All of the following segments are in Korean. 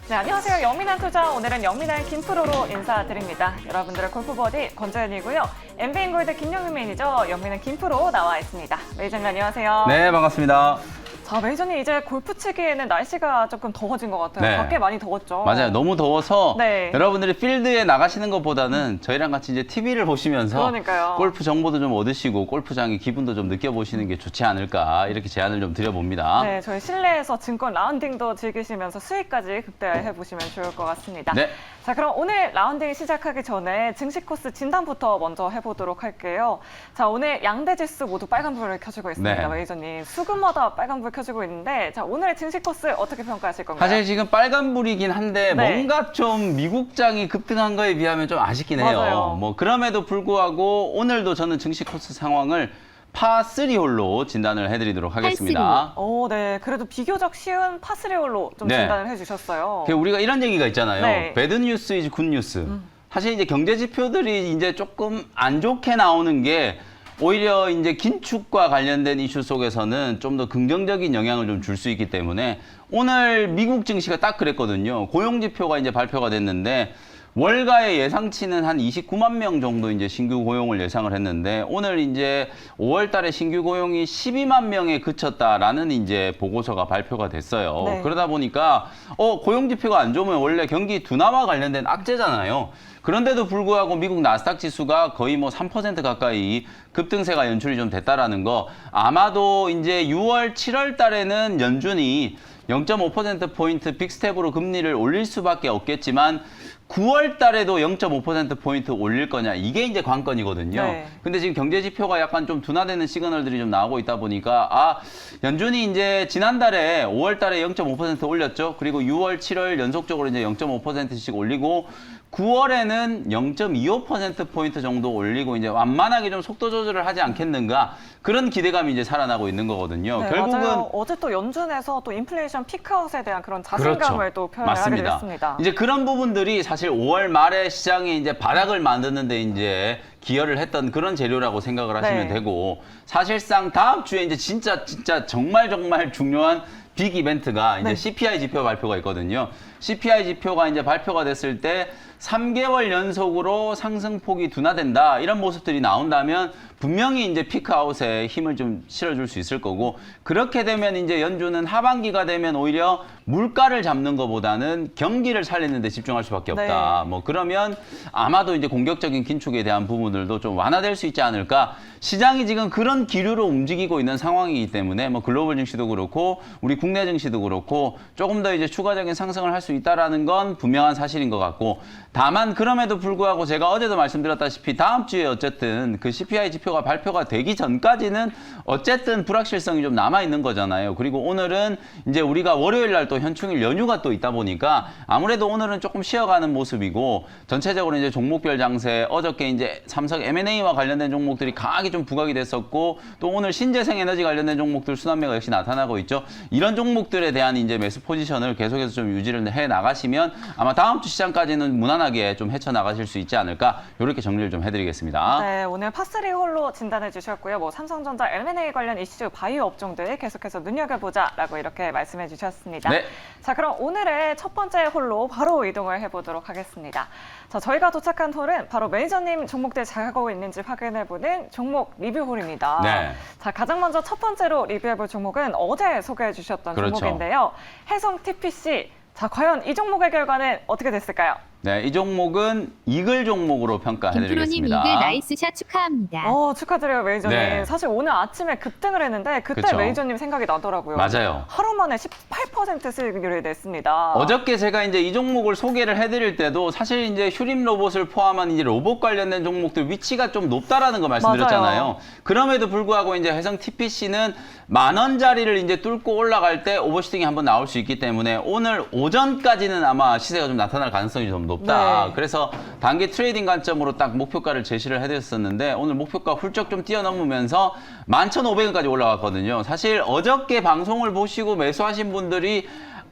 네, 안녕하세요. 영민한 투자. 오늘은 영민한 김프로로 인사드립니다. 여러분들의 골프버디 권재현이고요. 엠비인골드 김영민 매니저, 영민한 김프로 나와 있습니다. 매니저님 안녕하세요. 네, 반갑습니다. 자, 매니저님 이제 골프 치기에는 날씨가 조금 더워진 것 같아요. 네. 밖에 많이 더웠죠? 맞아요. 너무 더워서 네. 여러분들이 필드에 나가시는 것보다는 저희랑 같이 이제 TV를 보시면서 그러니까요. 골프 정보도 좀 얻으시고 골프장의 기분도 좀 느껴보시는 게 좋지 않을까 이렇게 제안을 좀 드려봅니다. 네, 저희 실내에서 증권 라운딩도 즐기시면서 수익까지 극대화해 보시면 좋을 것 같습니다. 네. 자, 그럼 오늘 라운딩 시작하기 전에 증시 코스 진단부터 먼저 해보도록 할게요. 자, 오늘 양대 지수 모두 빨간불을 켜주고 있습니다. 네. 매니저님. 수급마다 빨간불 켜주고 있는데, 자, 오늘의 증시 코스 어떻게 평가하실 건가요? 사실 지금 빨간불이긴 한데 네. 뭔가 좀 미국장이 급등한 거에 비하면 좀 아쉽긴 해요. 맞아요. 뭐 그럼에도 불구하고 오늘도 저는 증시 코스 상황을 파3 홀로 진단을 해드리도록 하겠습니다. 오, 네. 그래도 비교적 쉬운 파스리홀로 좀 네. 진단을 해주셨어요. 우리가 이런 얘기가 있잖아요. 네. 배드 뉴스 이즈 굿 뉴스. 사실 이제 경제 지표들이 이제 조금 안 좋게 나오는 게 오히려 이제 긴축과 관련된 이슈 속에서는 좀 더 긍정적인 영향을 좀 줄 수 있기 때문에 오늘 미국 증시가 딱 그랬거든요. 고용 지표가 이제 발표가 됐는데 월가의 예상치는 한 29만 명 정도 이제 신규 고용을 예상을 했는데 오늘 이제 5월 달에 신규 고용이 12만 명에 그쳤다라는 이제 보고서가 발표가 됐어요. 네. 그러다 보니까 고용 지표가 안 좋으면 원래 경기 둔화와 관련된 악재잖아요. 그런데도 불구하고 미국 나스닥 지수가 거의 뭐 3% 가까이 급등세가 연출이 좀 됐다라는 거 아마도 이제 6월, 7월 달에는 연준이 0.5%포인트 빅스텝으로 금리를 올릴 수밖에 없겠지만 9월 달에도 0.5%포인트 올릴 거냐 이게 이제 관건이거든요. 네. 근데 지금 경제 지표가 약간 좀 둔화되는 시그널들이 좀 나오고 있다 보니까 연준이 이제 지난달에 5월 달에 0.5% 올렸죠. 그리고 6월, 7월 연속적으로 이제 0.5%씩 올리고 9월에는 0.25%포인트 정도 올리고 이제 완만하게 좀 속도 조절을 하지 않겠는가 그런 기대감이 이제 살아나고 있는 거거든요. 네, 결국은 맞아요. 어제 또 연준에서 또 인플레이션 피크아웃에 대한 그런 자신감을 또 표현을 하게 됐습니다. 이제 그런 부분들이 사실 5월 말에 시장에 이제 바닥을 만드는데 이제 기여를 했던 그런 재료라고 생각을 하시면 네. 되고 사실상 다음 주에 이제 진짜 정말 중요한 빅 이벤트가 이제 네. CPI 지표 발표가 있거든요. CPI 지표가 이제 발표가 됐을 때 3개월 연속으로 상승폭이 둔화된다 이런 모습들이 나온다면 분명히 이제 피크아웃에 힘을 좀 실어줄 수 있을 거고 그렇게 되면 이제 연준은 하반기가 되면 오히려 물가를 잡는 것보다는 경기를 살리는 데 집중할 수밖에 없다. 네. 뭐 그러면 아마도 이제 공격적인 긴축에 대한 부분들도 좀 완화될 수 있지 않을까. 시장이 지금 그런 기류로 움직이고 있는 상황이기 때문에 뭐 글로벌 증시도 그렇고 우리 국내 증시도 그렇고 조금 더 이제 추가적인 상승을 할 수 있다라는 건 분명한 사실인 것 같고 다만 그럼에도 불구하고 제가 어제도 말씀드렸다시피 다음 주에 어쨌든 그 CPI 지표가 발표가 되기 전까지는 어쨌든 불확실성이 좀 남아 있는 거잖아요. 그리고 오늘은 이제 우리가 월요일 날 또 현충일 연휴가 또 있다 보니까 아무래도 오늘은 조금 쉬어가는 모습이고 전체적으로 이제 종목별 장세 어저께 이제 삼성 M&A와 관련된 종목들이 강하게 좀 부각이 됐었고 또 오늘 신재생 에너지 관련된 종목들 순환매가 역시 나타나고 있죠. 이런 종목들에 대한 이제 매수 포지션을 계속해서 좀 유지를 해 나가시면 아마 다음 주 시장까지는 무난하게 좀 헤쳐 나가실 수 있지 않을까 이렇게 정리를 좀 해드리겠습니다. 네, 오늘 파3 홀로 진단해 주셨고요. 뭐 삼성전자, M&A 관련 이슈, 바이오 업종들 계속해서 눈여겨보자라고 이렇게 말씀해 주셨습니다. 네. 자, 그럼 오늘의 첫 번째 홀로 바로 이동을 해보도록 하겠습니다. 자, 저희가 도착한 홀은 바로 매니저님 종목들 잘 하고 있는지 확인해보는 종목 리뷰 홀입니다. 네. 자, 가장 먼저 첫 번째로 리뷰해볼 종목은 어제 소개해 주셨던 그렇죠. 종목인데요. 해성 TPC. 자, 과연 이 종목의 결과는 어떻게 됐을까요? 네, 이 종목은 이글 종목으로 김프로님 평가해드리겠습니다. 이글 나이스샷 축하합니다. 축하드려요, 매니저님. 네. 사실 오늘 아침에 급등을 했는데 그때 그쵸. 매니저님 생각이 나더라고요. 맞아요. 하루 만에 18% 수익률을 냈습니다. 어저께 제가 이제 이 종목을 소개를 해드릴 때도 사실 이제 휴림 로봇을 포함한 이제 로봇 관련된 종목들 위치가 좀 높다라는 거 말씀드렸잖아요. 맞아요. 그럼에도 불구하고 이제 해성 TPC는 10,000원짜리를 이제 뚫고 올라갈 때 오버슈팅이 한번 나올 수 있기 때문에 오늘 오전까지는 아마 시세가 좀 나타날 가능성이 좀 높다. 네. 그래서 단기 트레이딩 관점으로 딱 목표가를 제시를 해드렸었는데 오늘 목표가 훌쩍 좀 뛰어넘으면서 11,500원까지 올라갔거든요. 사실 어저께 방송을 보시고 매수하신 분들이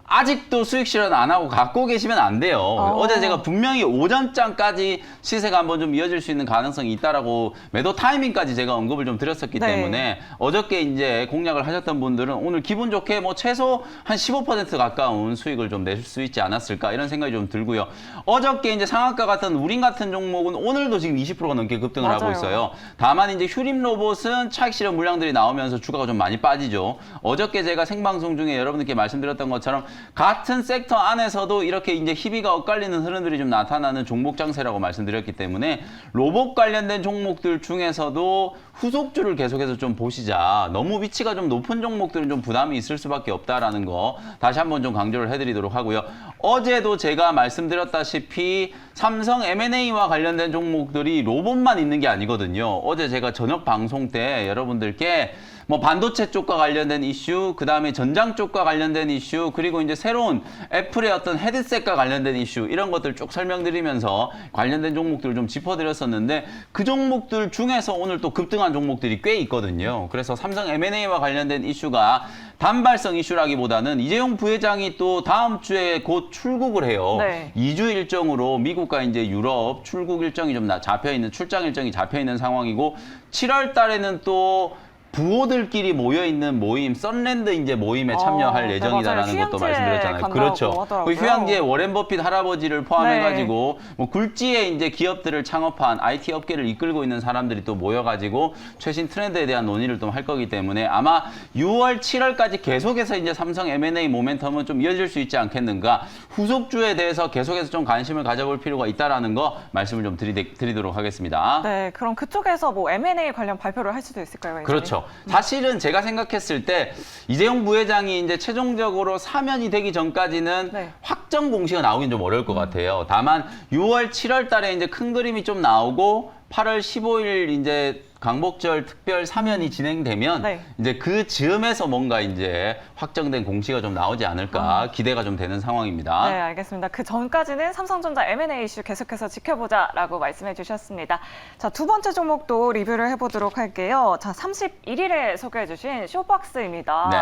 아직도 수익 실현 안 하고 갖고 계시면 안 돼요. 어제 제가 분명히 오전장까지 시세가 한번 좀 이어질 수 있는 가능성이 있다라고 매도 타이밍까지 제가 언급을 좀 드렸었기 네. 때문에 어저께 이제 공략을 하셨던 분들은 오늘 기분 좋게 뭐 최소 한 15% 가까운 수익을 좀 내실 수 있지 않았을까 이런 생각이 좀 들고요. 어저께 이제 상한가 같은 우린 같은 종목은 오늘도 지금 20%가 넘게 급등을 하고 맞아요. 있어요. 다만 이제 휴림 로봇은 차익 실현 물량들이 나오면서 주가가 좀 많이 빠지죠. 어저께 제가 생방송 중에 여러분들께 말씀드렸던 것처럼 같은 섹터 안에서도 이렇게 이제 희비가 엇갈리는 흐름들이 좀 나타나는 종목 장세라고 말씀드렸기 때문에 로봇 관련된 종목들 중에서도 후속주를 계속해서 좀 보시자. 너무 위치가 좀 높은 종목들은 좀 부담이 있을 수밖에 없다라는 거 다시 한번 좀 강조를 해드리도록 하고요. 어제도 제가 말씀드렸다시피 삼성 M&A와 관련된 종목들이 로봇만 있는 게 아니거든요. 어제 제가 저녁 방송 때 여러분들께 뭐 반도체 쪽과 관련된 이슈, 그 다음에 전장 쪽과 관련된 이슈, 그리고 이제 새로운 애플의 어떤 헤드셋과 관련된 이슈 이런 것들 쭉 설명드리면서 관련된 종목들을 좀 짚어드렸었는데 그 종목들 중에서 오늘 또 급등한 종목들이 꽤 있거든요. 그래서 삼성 M&A와 관련된 이슈가 단발성 이슈라기보다는 이재용 부회장이 또 다음 주에 곧 출국을 해요. 네. 2주 일정으로 미국과 이제 유럽 출국 일정이 좀 잡혀 있는 출장 일정이 잡혀 있는 상황이고 7월 달에는 또 부호들끼리 모여 있는 모임, 썬랜드 이제 모임에 참여할 네, 예정이다라는 맞아요. 것도 휴양지에 말씀드렸잖아요. 간다고 그렇죠. 하더라고요. 그 휴양지에 워렌 버핏 할아버지를 포함해가지고 네. 뭐 굴지에 이제 기업들을 창업한 IT 업계를 이끌고 있는 사람들이 또 모여가지고 최신 트렌드에 대한 논의를 좀 할 거기 때문에 아마 6월, 7월까지 계속해서 이제 삼성 M&A 모멘텀은 좀 이어질 수 있지 않겠는가. 후속주에 대해서 계속해서 좀 관심을 가져볼 필요가 있다라는 거 말씀을 좀 드리도록 하겠습니다. 네, 그럼 그쪽에서 뭐 M&A 관련 발표를 할 수도 있을까요? 회장님? 그렇죠. 사실은 제가 생각했을 때 이재용 부회장이 이제 최종적으로 사면이 되기 전까지는 네. 확정 공시가 나오긴 좀 어려울 것 같아요. 다만 6월, 7월 달에 이제 큰 그림이 좀 나오고 8월 15일 이제 광복절 특별 사면이 진행되면 네. 이제 그 즈음에서 뭔가 이제 확정된 공시가 좀 나오지 않을까 기대가 좀 되는 상황입니다. 네, 알겠습니다. 그 전까지는 삼성전자 M&A 이슈 계속해서 지켜보자라고 말씀해 주셨습니다. 자, 두 번째 종목도 리뷰를 해보도록 할게요. 자, 31일에 소개해 주신 쇼박스입니다. 네.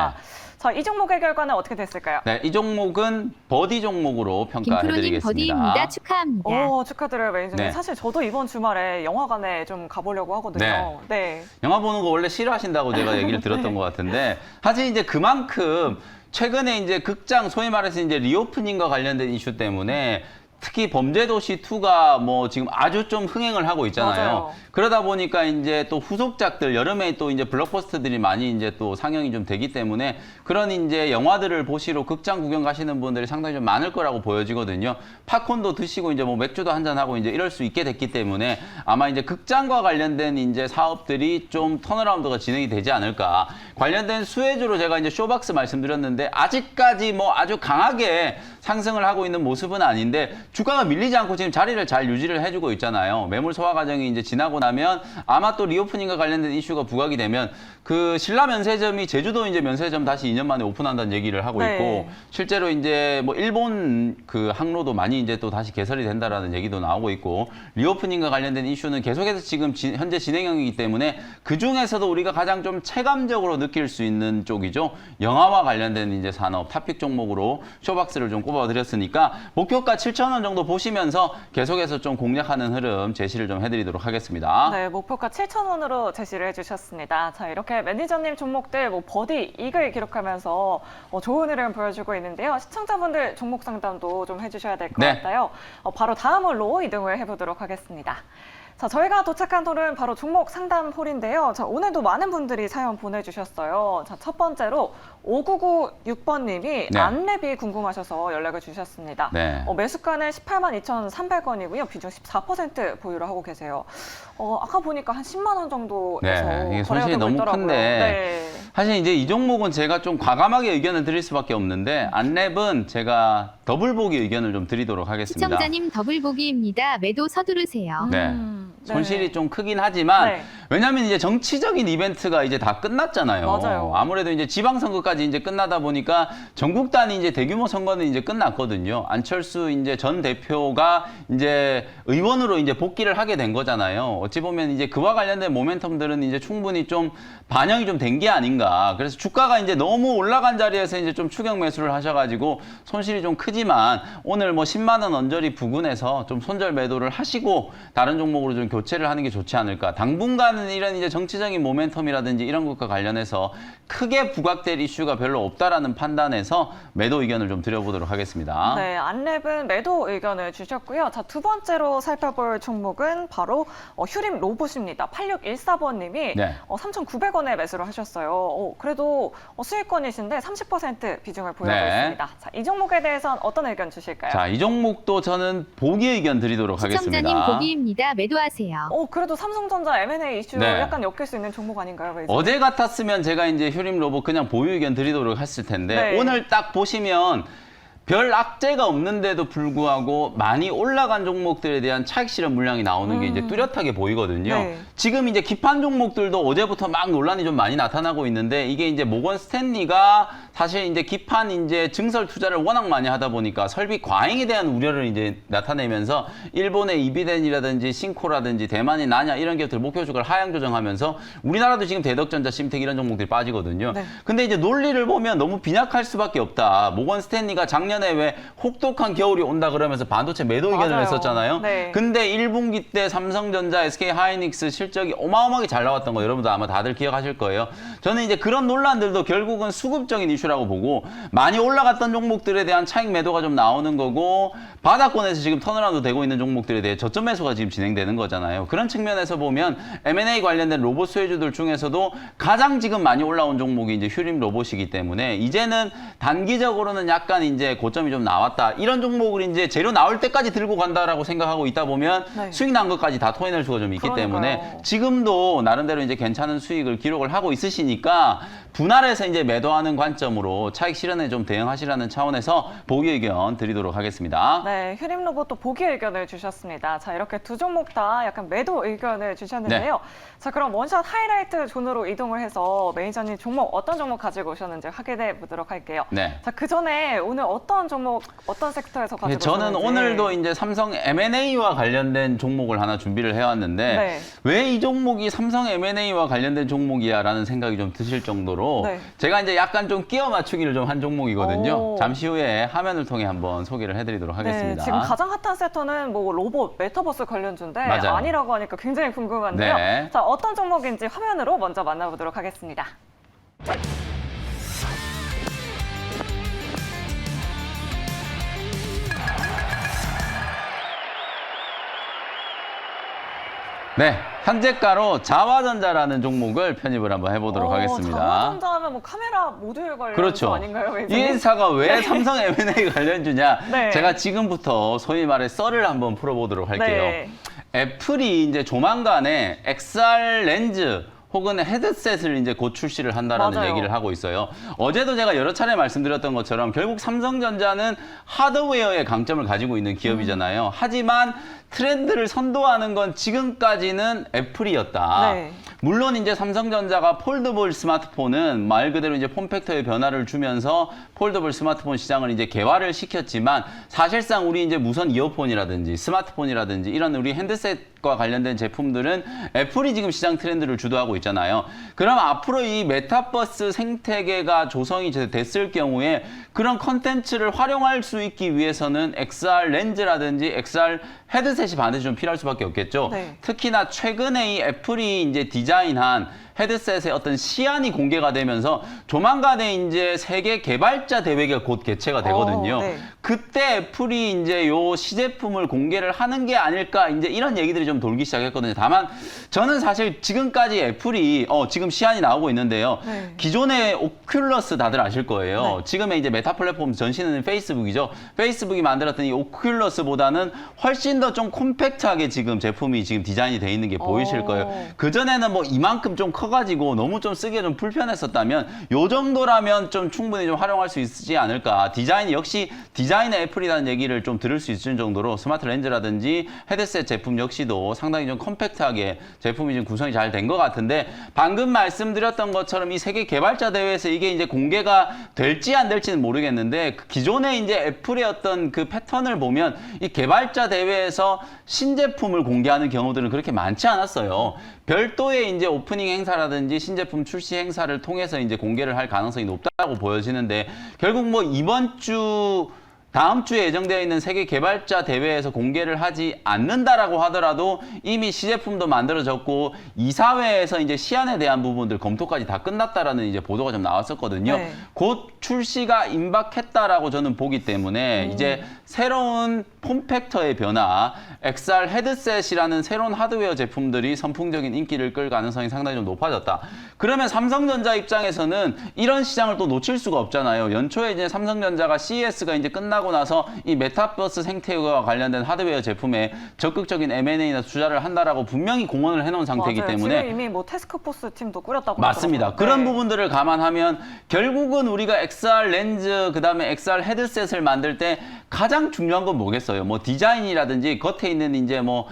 자, 이 종목의 결과는 어떻게 됐을까요? 네, 이 종목은 버디 종목으로 김프로님 평가해드리겠습니다. 버디입니다. 축하합니다. 오, 축하드려요, 매니저님. 네. 사실 저도 이번 주말에 영화관에 좀 가보려고 하거든요. 네. 영화 보는 거 원래 싫어하신다고 제가 얘기를 들었던 것 같은데 사실 이제 그만큼 최근에 이제 극장 소위 말해서 이제 리오프닝과 관련된 이슈 때문에 특히 범죄도시 2가 뭐 지금 아주 좀 흥행을 하고 있잖아요. 맞아요. 그러다 보니까 이제 또 후속작들 여름에 또 이제 블록버스터들이 많이 이제 또 상영이 좀 되기 때문에 그런 이제 영화들을 보시러 극장 구경 가시는 분들이 상당히 좀 많을 거라고 보여지거든요. 팝콘도 드시고 이제 뭐 맥주도 한잔 하고 이제 이럴 수 있게 됐기 때문에 아마 이제 극장과 관련된 이제 사업들이 좀 턴어라운드가 진행이 되지 않을까. 관련된 수혜주로 제가 이제 쇼박스 말씀드렸는데 아직까지 뭐 아주 강하게 상승을 하고 있는 모습은 아닌데 주가가 밀리지 않고 지금 자리를 잘 유지를 해주고 있잖아요. 매물 소화 과정이 이제 지나고 나면 아마 또 리오프닝과 관련된 이슈가 부각이 되면 그 신라 면세점이 제주도 이제 면세점 다시 2년 만에 오픈한다는 얘기를 하고 네. 있고 실제로 이제 뭐 일본 그 항로도 많이 이제 또 다시 개설이 된다라는 얘기도 나오고 있고 리오프닝과 관련된 이슈는 계속해서 지금 현재 진행형이기 때문에 그 중에서도 우리가 가장 좀 체감적으로 느낄 수 있는 쪽이죠. 영화와 관련된 이제 산업 탑픽 종목으로 쇼박스를 좀 꼽아드렸으니까 목표가 7,000원 정도 보시면서 계속해서 좀 공략하는 흐름 제시를 좀 해드리도록 하겠습니다. 네, 목표가 7,000원으로 제시를 해주셨습니다. 자, 이렇게 매니저님 종목들 뭐 버디 이글 기록하면서 좋은 흐름 보여주고 있는데요. 시청자분들 종목 상담도 좀 해주셔야 될 것 네. 같아요. 바로 다음으로 이동을 해보도록 하겠습니다. 자, 저희가 도착한 홀은 바로 종목 상담 홀인데요. 자, 오늘도 많은 분들이 사연 보내주셨어요. 자, 첫 번째로 5996번님이 네. 안랩이 궁금하셔서 연락을 주셨습니다. 네. 매수가는 182,300원이고요. 비중 14% 보유를 하고 계세요. 아까 보니까 한 10만 원 정도에서 네, 이게 거래가 손실이 되고 너무 있더라고요. 큰데 네. 사실 이제 이 종목은 제가 좀 과감하게 의견을 드릴 수밖에 없는데 안랩은 제가 더블 보기 의견을 좀 드리도록 하겠습니다. 시청자님 더블보기입니다. 매도 서두르세요. 네. 손실이 좀 크긴 하지만 네. 왜냐하면 이제 정치적인 이벤트가 이제 다 끝났잖아요. 맞아요. 아무래도 이제 지방선거까지 이제 끝나다 보니까 전국 단위 이제 대규모 선거는 이제 끝났거든요. 안철수 이제 전 대표가 이제 의원으로 이제 복귀를 하게 된 거잖아요. 어찌 보면 이제 그와 관련된 모멘텀들은 이제 충분히 좀 반영이 좀 된 게 아닌가. 그래서 주가가 이제 너무 올라간 자리에서 이제 좀 추격 매수를 하셔가지고 손실이 좀 크지만 오늘 뭐 10만 원 언저리 부근에서 좀 손절 매도를 하시고 다른 종목으로 좀 교체를 하는 게 좋지 않을까. 당분간은 이런 이제 정치적인 모멘텀이라든지 이런 것과 관련해서 크게 부각될 이슈가 별로 없다라는 판단에서 매도 의견을 좀 드려보도록 하겠습니다. 네, 안랩은 매도 의견을 주셨고요. 자, 두 번째로 살펴볼 종목은 바로 휴림 로봇입니다. 8614번님이 네. 3,900원에 매수를 하셨어요. 그래도 수익권이신데 30% 비중을 보유하고 네. 있습니다. 자, 이 종목에 대해서는 어떤 의견 주실까요? 자, 이 종목도 저는 보기 의견 드리도록 하겠습니다. 시청자님 보기입니다. 매도하세요. 그래도 삼성전자 M&A 이슈 네. 약간 엮일 수 있는 종목 아닌가요? 매주? 어제 같았으면 제가 이제 휴림 로봇 그냥 보유 의견 드리도록 했을 텐데 네. 오늘 딱 보시면 별 악재가 없는데도 불구하고 많이 올라간 종목들에 대한 차익 실현 물량이 나오는 게 이제 뚜렷하게 보이거든요. 네. 지금 이제 기판 종목들도 어제부터 막 논란이 좀 많이 나타나고 있는데 이게 이제 모건 스탠리가 사실 이제 기판 이제 증설 투자를 워낙 많이 하다 보니까 설비 과잉에 대한 우려를 이제 나타내면서 일본의 이비덴이라든지 신코라든지 대만의 나냐 이런 기업들 목표 주가를 하향 조정하면서 우리나라도 지금 대덕전자, 심텍 이런 종목들이 빠지거든요. 네. 근데 이제 논리를 보면 너무 빈약할 수밖에 없다. 모건 스탠리가 작년에 왜 혹독한 겨울이 온다 그러면서 반도체 매도 의견을 맞아요. 했었잖아요. 네. 근데 1분기 때 삼성전자, SK하이닉스 실적이 어마어마하게 잘 나왔던 거 여러분도 아마 다들 기억하실 거예요. 저는 이제 그런 논란들도 결국은 수급적인 이슈라고 보고 많이 올라갔던 종목들에 대한 차익 매도가 좀 나오는 거고 바닥권에서 지금 턴어라운드 되고 있는 종목들에 대해 저점 매수가 지금 진행되는 거잖아요. 그런 측면에서 보면 M&A 관련된 로봇 수혜주들 중에서도 가장 지금 많이 올라온 종목이 이제 휴림 로봇이기 때문에 이제는 단기적으로는 약간 이제 고점이 좀 나왔다. 이런 종목을 이제 재료 나올 때까지 들고 간다라고 생각하고 있다 보면 네. 수익 난 것까지 다 토해낼 수가 좀 있기 그러니까요. 때문에 지금도 나름대로 이제 괜찮은 수익을 기록을 하고 있으시니까 분할해서 이제 매도하는 관점으로 차익 실현에 좀 대응하시라는 차원에서 보기 의견 드리도록 하겠습니다. 네, 휴림 로봇도 보기 의견을 주셨습니다. 자, 이렇게 두 종목 다 약간 매도 의견을 주셨는데요. 자, 그럼 원샷 하이라이트 존으로 이동을 해서 매니저님 종목 어떤 종목 가지고 오셨는지 확인해 보도록 할게요. 네. 자, 그 전에 오늘 어떤 종목, 어떤 섹터에서 가지고 저는 오셨는지. 오늘도 이제 삼성 M&A와 관련된 종목을 하나 준비를 해왔는데 네. 왜 이 종목이 삼성 M&A와 관련된 종목이야라는 생각이 좀 드실 정도로 네. 제가 이제 약간 좀 끼워 맞추기를 좀 한 종목이거든요. 오. 잠시 후에 화면을 통해 한번 소개를 해드리도록 하겠습니다. 네, 지금 가장 핫한 섹터는 뭐 로봇, 메타버스 관련주인데 맞아요. 아니라고 하니까 굉장히 궁금한데요. 네. 자, 어떤 종목인지 화면으로 먼저 만나보도록 하겠습니다. 네, 현재가로 자화전자라는 종목을 편입을 한번 해보도록 하겠습니다. 자화전자 하면 뭐 카메라 모듈 관련 그렇죠. 아닌가요? 이 회사가 왜 삼성 M&A 관련주냐? 네. 제가 지금부터 소위 말해 썰을 한번 풀어보도록 할게요. 네. 애플이 이제 조만간에 XR 렌즈 혹은 헤드셋을 이제 곧 출시를 한다라는 맞아요. 얘기를 하고 있어요. 어제도 제가 여러 차례 말씀드렸던 것처럼 결국 삼성전자는 하드웨어의 강점을 가지고 있는 기업이잖아요. 하지만 트렌드를 선도하는 건 지금까지는 애플이었다. 네. 물론 이제 삼성전자가 폴더블 스마트폰은 말 그대로 이제 폼팩터의 변화를 주면서 폴더블 스마트폰 시장을 이제 개화를 시켰지만 사실상 우리 이제 무선 이어폰이라든지 스마트폰이라든지 이런 우리 핸드셋과 관련된 제품들은 애플이 지금 시장 트렌드를 주도하고 있잖아요. 그럼 앞으로 이 메타버스 생태계가 조성이 됐을 경우에 그런 컨텐츠를 활용할 수 있기 위해서는 XR 렌즈라든지 XR 헤드셋이 반드시 좀 필요할 수밖에 없겠죠. 네. 특히나 최근에 이 애플이 이제 디자인한 헤드셋의 어떤 시안이 공개가 되면서 조만간에 이제 세계 개발자 대회가 곧 개최가 되거든요. 네. 그때 애플이 이제 요 시제품을 공개를 하는 게 아닐까 이제 이런 얘기들이 좀 돌기 시작했거든요. 다만 저는 사실 지금까지 애플이 지금 시안이 나오고 있는데요. 네. 기존의 오큘러스 다들 아실 거예요. 네. 지금의 이제 메타 플랫폼 전신은 페이스북이죠. 페이스북이 만들었던 이 오큘러스보다는 훨씬 더 좀 콤팩트하게 지금 제품이 지금 디자인이 돼 있는 게 보이실 거예요. 그전에는 뭐 이만큼 좀 커가지고 너무 좀 쓰기가 좀 불편했었다면 요 정도라면 좀 충분히 좀 활용할 수 있지 않을까. 디자인이 역시 디자인의 애플이라는 얘기를 좀 들을 수 있을 정도로 스마트 렌즈라든지 헤드셋 제품 역시도 상당히 좀 컴팩트하게 제품이 좀 구성이 잘 된 것 같은데 방금 말씀드렸던 것처럼 이 세계 개발자 대회에서 이게 이제 공개가 될지 안 될지는 모르겠는데 기존에 이제 애플의 어떤 그 패턴을 보면 이 개발자 대회에서 신제품을 공개하는 경우들은 그렇게 많지 않았어요. 별도의 이제 오프닝 행사라든지 신제품 출시 행사를 통해서 이제 공개를 할 가능성이 높다고 보여지는데 결국 뭐 이번 주 다음 주에 예정되어 있는 세계 개발자 대회에서 공개를 하지 않는다라고 하더라도 이미 시제품도 만들어졌고 이사회에서 이제 시안에 대한 부분들 검토까지 다 끝났다라는 이제 보도가 좀 나왔었거든요. 네. 곧 출시가 임박했다라고 저는 보기 때문에 이제 새로운 폼팩터의 변화, XR 헤드셋이라는 새로운 하드웨어 제품들이 선풍적인 인기를 끌 가능성이 상당히 좀 높아졌다. 그러면 삼성전자 입장에서는 이런 시장을 또 놓칠 수가 없잖아요. 연초에 이제 삼성전자가 CES가 이제 끝나고 나서 이 메타버스 생태계와 관련된 하드웨어 제품에 적극적인 M&A나 투자를 한다라고 분명히 공언을 해놓은 상태이기 맞아요. 때문에 지금 이미 뭐 태스크포스 팀도 꾸렸다고 맞습니다. 하더라고요. 그런 네. 부분들을 감안하면 결국은 우리가 XR 렌즈 그다음에 XR 헤드셋을 만들 때 가장 중요한 건 뭐겠어요? 뭐 디자인이라든지 겉에 있는 이제 뭐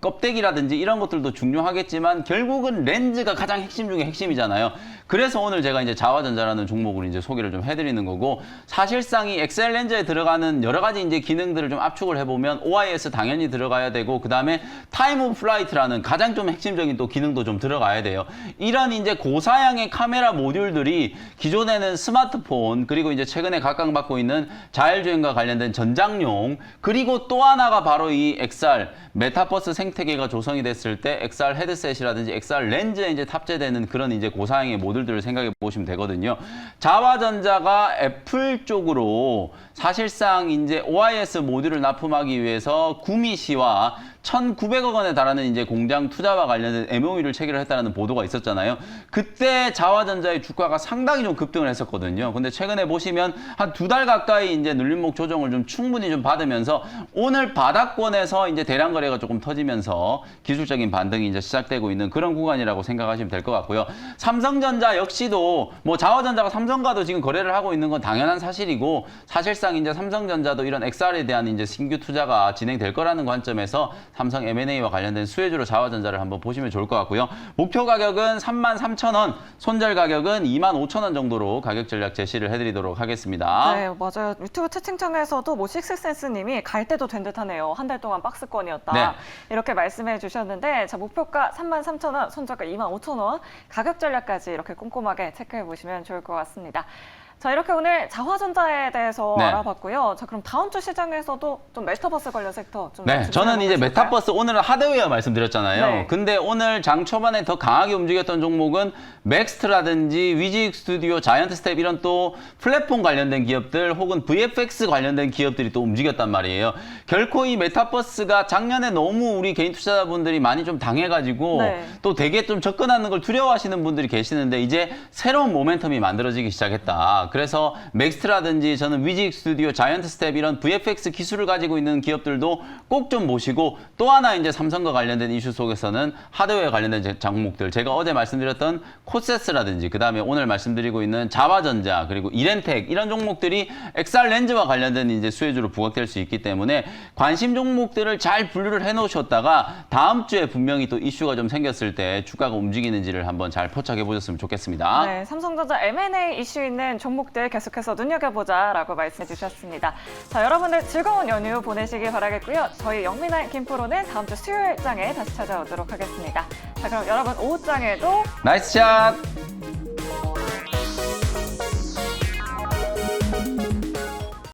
껍데기라든지 이런 것들도 중요하겠지만 결국은 렌즈가 가장 핵심 중에 핵심이잖아요. 그래서 오늘 제가 이제 자화전자라는 종목을 이제 소개를 좀 해드리는 거고 사실상 이 XR 렌즈에 들어가는 여러 가지 이제 기능들을 좀 압축을 해보면 OIS 당연히 들어가야 되고 그 다음에 타임 오브 플라이트라는 가장 좀 핵심적인 또 기능도 좀 들어가야 돼요. 이런 이제 고사양의 카메라 모듈들이 기존에는 스마트폰 그리고 이제 최근에 각광받고 있는 자율주행과 관련된 전장용 그리고 또 하나가 바로 이 XR 메타버스 생태계가 조성이 됐을 때 XR 헤드셋이라든지 XR 렌즈에 이제 탑재되는 그런 이제 고사양의 모듈들을 생각해 보시면 되거든요. 자화전자가 애플 쪽으로 사실상 이제 OIS 모듈을 납품하기 위해서 구미시와 1,900억 원에 달하는 이제 공장 투자와 관련된 MOU를 체결을 했다는 보도가 있었잖아요. 그때 자화전자의 주가가 상당히 좀 급등을 했었거든요. 근데 최근에 보시면 한 2달 가까이 이제 눌림목 조정을 좀 충분히 좀 받으면서 오늘 바닥권에서 이제 대량 거래가 조금 터지면서 기술적인 반등이 이제 시작되고 있는 그런 구간이라고 생각하시면 될 것 같고요. 삼성전자 역시도 뭐 자화전자가 삼성과도 지금 거래를 하고 있는 건 당연한 사실이고 사실상 이제 삼성전자도 이런 XR에 대한 이제 신규 투자가 진행될 거라는 관점에서 삼성 M&A와 관련된 수혜주로 자화전자를 한번 보시면 좋을 것 같고요. 목표 가격은 33,000원, 손절 가격은 25,000원 정도로 가격 전략 제시를 해드리도록 하겠습니다. 네, 맞아요. 유튜브 채팅창에서도 뭐 식스센스님이 갈 때도 된 듯하네요. 한 달 동안 박스권이었다. 네. 이렇게 말씀해 주셨는데 자 목표가 33,000원, 손절가 25,000원, 가격 전략까지 이렇게 꼼꼼하게 체크해 보시면 좋을 것 같습니다. 자 이렇게 오늘 자화전자에 대해서 네. 알아봤고요. 자 그럼 다음 주 시장에서도 좀 메타버스 관련 섹터 좀 네, 저는 이제 짚어볼까요? 메타버스 오늘은 하드웨어 말씀드렸잖아요. 네. 근데 오늘 장 초반에 더 강하게 움직였던 종목은 맥스트라든지 위직 스튜디오, 자이언트 스텝 이런 또 플랫폼 관련된 기업들 혹은 VFX 관련된 기업들이 또 움직였단 말이에요. 결코 이 메타버스가 작년에 너무 우리 개인 투자자분들이 많이 좀 당해가지고 네. 또 되게 좀 접근하는 걸 두려워하시는 분들이 계시는데 이제 새로운 모멘텀이 만들어지기 시작했다. 그래서 맥스트라든지 저는 위직 스튜디오, 자이언트 스텝 이런 VFX 기술을 가지고 있는 기업들도 꼭 좀 보시고 또 하나 이제 삼성과 관련된 이슈 속에서는 하드웨어 관련된 종목들 제가 어제 말씀드렸던 코세스라든지 그다음에 오늘 말씀드리고 있는 자화전자 그리고 이렌텍 이런 종목들이 XR 렌즈와 관련된 이제 수혜주로 부각될 수 있기 때문에 관심 종목들을 잘 분류를 해 놓으셨다가 다음 주에 분명히 또 이슈가 좀 생겼을 때 주가가 움직이는지를 한번 잘 포착해 보셨으면 좋겠습니다. 네, 삼성전자 M&A 이슈 있는 종목들 계속해서 눈여겨보자라고 말씀해 주셨습니다. 자, 여러분들 즐거운 연휴 보내시길 바라겠고요. 저희 영민한 김프로는 다음 주 수요일장에 다시 찾아오도록 하겠습니다. 자, 그럼 여러분 오후장에도 나이스 샷!